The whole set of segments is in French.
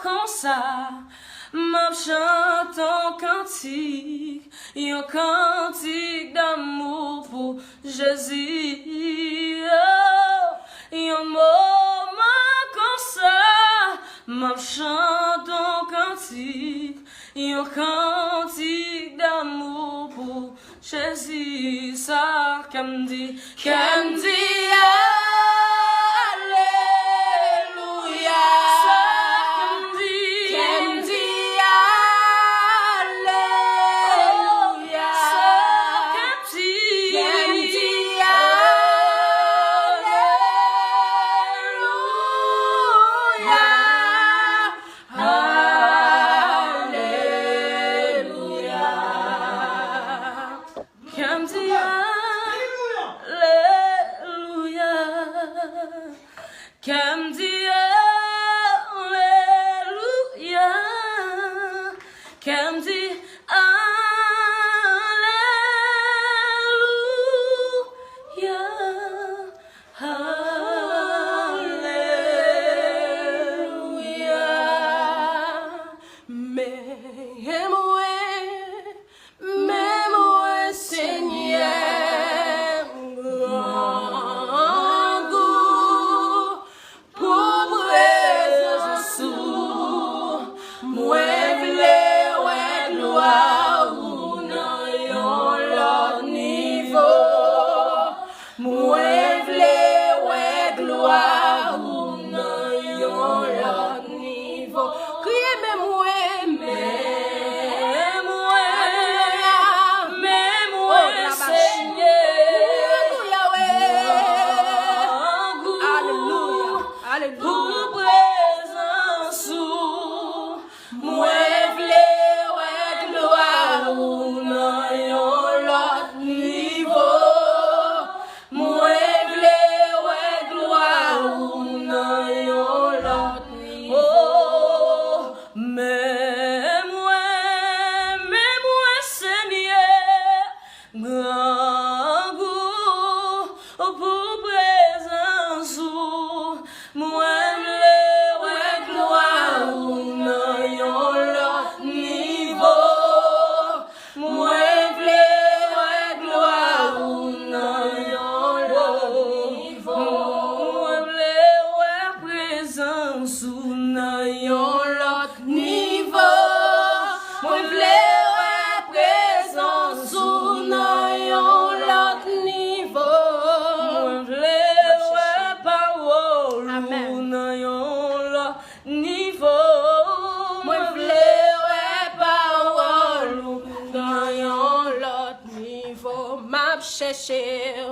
comme ça, m'a chante un cantique d'amour pour Jésus. Un moment comme ça, m'a chante un cantique d'amour pour Jésus. Ça, qu'elle dit,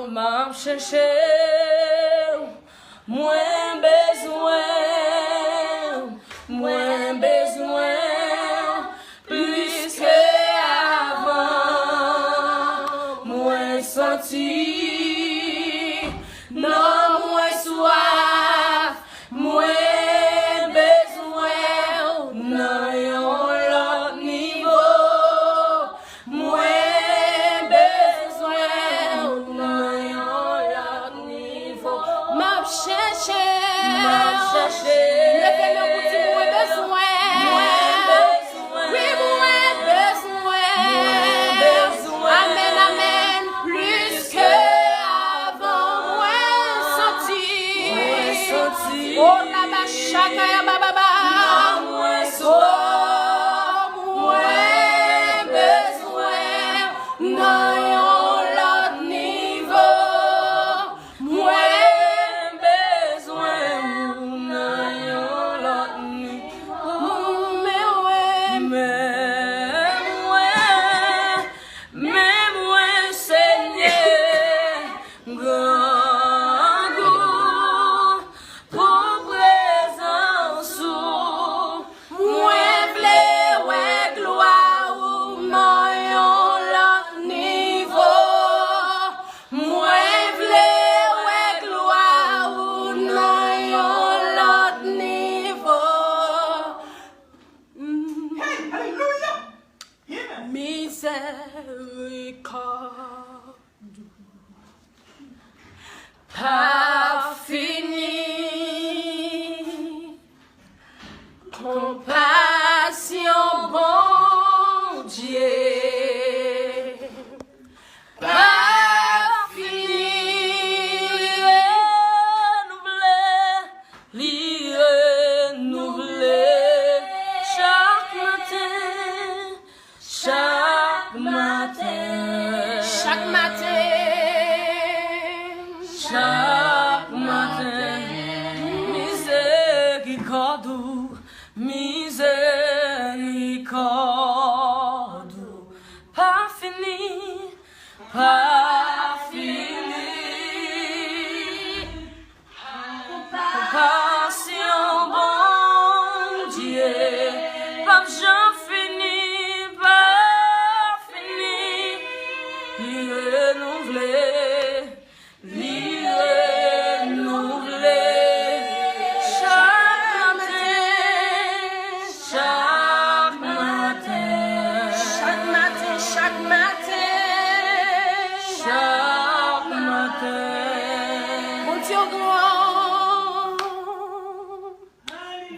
m'a cherché, moins besoin, plus que avant, moins senti, non, moins soif, moins besoin, non, l'autre niveau, moins besoin, non, l'autre niveau, m'a cherché, levez le bout du moins besoin. Oh la bachaka ya baba moins besoin dans l'autre niveau moins besoin dans l'autre niveau mais Seigneur miséricorde pas fini compassion, bon Dieu. Pas fini, renouveler chaque matin, miséricorde, pas fini, compassion, bon Dieu, pas j'en finis, pas fini, renouveler,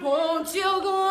Bon Dieu grand,